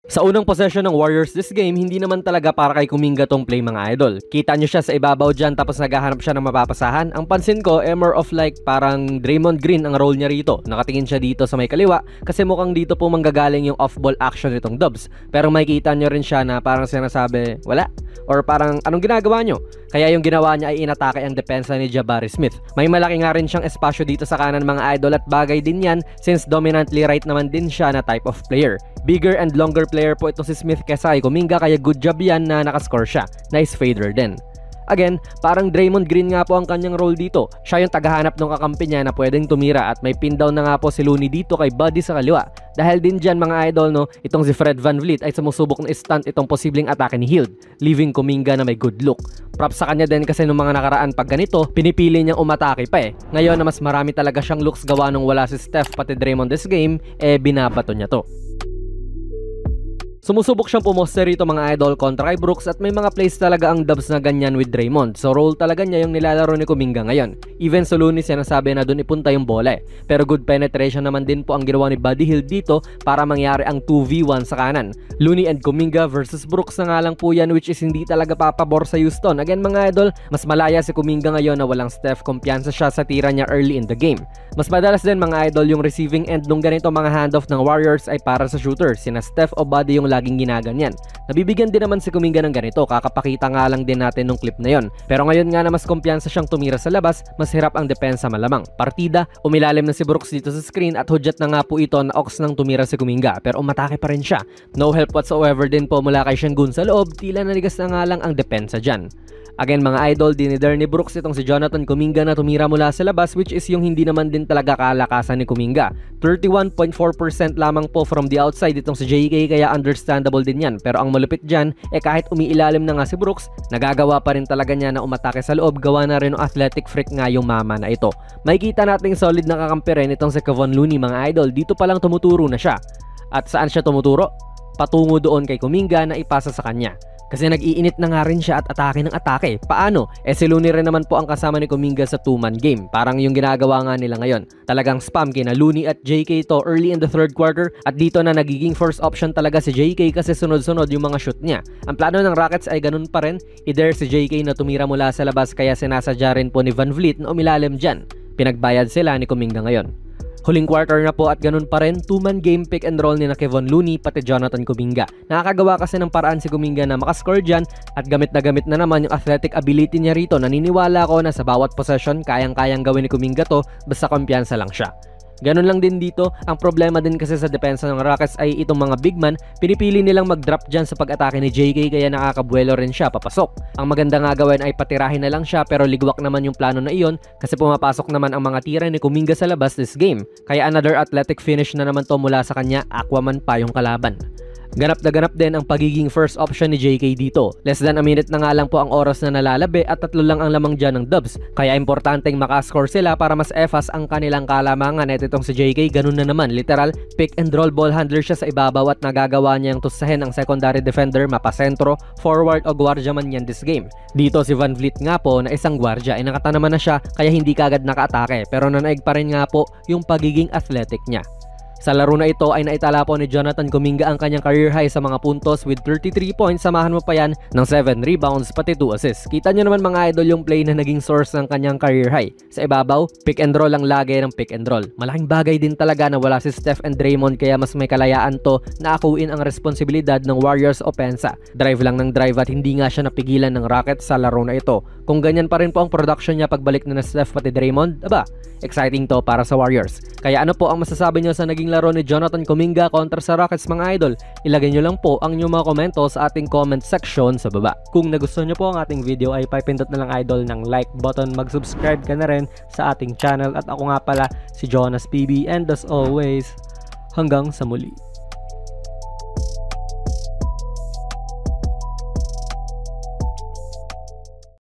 Sa unang possession ng Warriors this game, hindi naman talaga para kay Kuminga tong play mga idol. Kita nyo siya sa ibabaw dyan tapos naghahanap siya ng mapapasahan. Ang pansin ko, more of like parang Draymond Green ang role niya rito. Nakatingin siya dito sa may kaliwa kasi mukhang dito po manggagaling yung off-ball action nitong Dubs. Pero makikita nyo rin siya na parang sinasabi, wala. Or parang anong ginagawa nyo? Kaya yung ginawa niya ay inatake ang depensa ni Jabari Smith. May malaki nga rin siyang espasyo dito sa kanan mga idol at bagay din yan since dominantly right naman din siya na type of player. Bigger and longer player po ito si Smith kesa kay Kuminga kaya good job yan na nakascore siya. Nice fader din. Again, parang Draymond Green nga po ang kanyang role dito. Siya yung tagahanap ng kakampi niya na pwedeng tumira at may pin down na nga po si Looney dito kay Buddy sa kaliwa. Dahil din dyan mga idol no, itong si Fred VanVleet ay sumusubok na stunt itong posibleng atake ni Hield, leaving Kuminga na may good look. Props sa kanya din kasi nung mga nakaraan pag ganito, pinipili niyang umatake pa eh. Ngayon na mas marami talaga siyang looks gawa nung wala si Steph pati Draymond this game, binabato niya to. Sumusubok siyang pumoste rito mga idol kontra kay Brooks at may mga plays talaga ang Dubs na ganyan with Draymond. So role talaga niya yung nilalaro ni Kuminga ngayon. Even sa Looney sinasabi na doon ipunta yung bola eh. Pero good penetration naman din po ang ginawa ni Buddy Hield dito para mangyari ang 2v1 sa kanan. Looney and Kuminga versus Brooks na nga lang po yan which is hindi talaga papabor sa Houston. Again mga idol, mas malaya si Kuminga ngayon na walang Steph, kumpiyansa siya sa tira niya early in the game. Mas madalas din mga idol yung receiving end nung ganito mga handoff ng Warriors ay para sa shooter. Sina Steph o Buddy yung laging ginaganyan. Nabibigyan din naman si Kuminga ng ganito, kakapakita nga lang din natin nung clip na yon. Pero ngayon nga na mas kumpiyansa siyang tumira sa labas, mas hirap ang depensa malamang. Partida, umilalim na si Brooks dito sa screen at hudyat na nga po ito na ox nang tumira si Kuminga pero umatake pa rin siya. No help whatsoever din po mula kay Sengun sa loob, tila nanigas na nga lang ang depensa dyan. Again mga idol, dinider ni Brooks itong si Jonathan Kuminga na tumira mula sa labas which is yung hindi naman din talaga kalakasan ni Kuminga. 31.4% lamang po from the outside itong si JK kaya understandable din yan. Pero ang malupit dyan, kahit umiilalim na nga si Brooks, nagagawa pa rin talaga niya na umatake sa loob gawa na rin ng athletic freak nga yung mama na ito. Makikita natin solid na kakampi rin itong si Kevon Looney mga idol, dito palang tumuturo na siya. At saan siya tumuturo? Patungo doon kay Kuminga na ipasa sa kanya. Kasi nag-iinit na nga rin siya at atake ng atake. Paano? Si Looney rin naman po ang kasama ni Kuminga sa 2-man game. Parang yung ginagawa nga nila ngayon. Talagang spam kina Looney at JK to early in the third quarter. At dito na nagiging first option talaga si JK kasi sunod-sunod yung mga shoot niya. Ang plano ng Rockets ay ganun pa rin. Either si JK na tumira mula sa labas kaya sinasadya rin po ni VanVleet na umilalim dyan. Pinagbayad sila ni Kuminga ngayon. Huling quarter na po at ganun pa rin, 2-man game pick and roll ni na Kevon Looney pati Jonathan Kuminga. Nakakagawa kasi ng paraan si Kuminga na makascore dyan at gamit na naman yung athletic ability niya rito. Naniniwala ako na sa bawat possession kayang-kayang gawin ni Kuminga to basta kumpiyansa lang siya. Ganun lang din dito, ang problema din kasi sa depensa ng Rockets ay itong mga big man, pinipili nilang mag-drop dyan sa pag-atake ni JK kaya nakakabuelo rin siya papasok. Ang maganda nga gawin ay patirahin na lang siya pero ligwak naman yung plano na iyon kasi pumapasok naman ang mga tira ni Kuminga sa labas this game. Kaya another athletic finish na naman to mula sa kanya, Aquaman pa yung kalaban. Ganap na ganap din ang pagiging first option ni JK dito. Less than a minute na nga lang po ang oras na nalalabi at 3 lang ang lamang dyan ng Dubs. Kaya importanteng makascore sila para mas efas ang kanilang kalamangan. At itong si JK ganun na naman. Literal, pick and roll ball handler siya sa ibabaw at nagagawa niyang tusahin ang secondary defender, mapasentro, forward o gwardiya man yan this game. Dito si VanVleet nga po na isang gwardiya ay nakata naman na siya kaya hindi kagad nakaatake. Pero nanaig pa rin nga po yung pagiging athletic niya. Sa laro na ito ay naitala po ni Jonathan Kuminga ang kanyang career high sa mga puntos with 33 points, samahan mo pa yan ng 7 rebounds pati 2 assists. Kita nyo naman mga idol yung play na naging source ng kanyang career high. Sa ibabaw, pick and roll ang lagi ng pick and roll. Malaking bagay din talaga na wala si Steph and Draymond kaya mas may kalayaan to na akuin ang responsibilidad ng Warriors opensa. Drive lang ng drive at hindi nga siya napigilan ng Rockets sa laro na ito. Kung ganyan pa rin po ang production niya pagbalik na Steph pati Draymond, exciting to para sa Warriors. Kaya ano po ang masasabi nyo sa naging laro ni Jonathan Kuminga kontra sa Rockets mga idol? Ilagay nyo lang po ang inyong mga komento sa ating comment section sa baba. Kung nagustuhan nyo po ang ating video ay pipindot na lang idol ng like button, mag-subscribe ka na rin sa ating channel at ako nga pala si Jonas PB and as always, hanggang sa muli.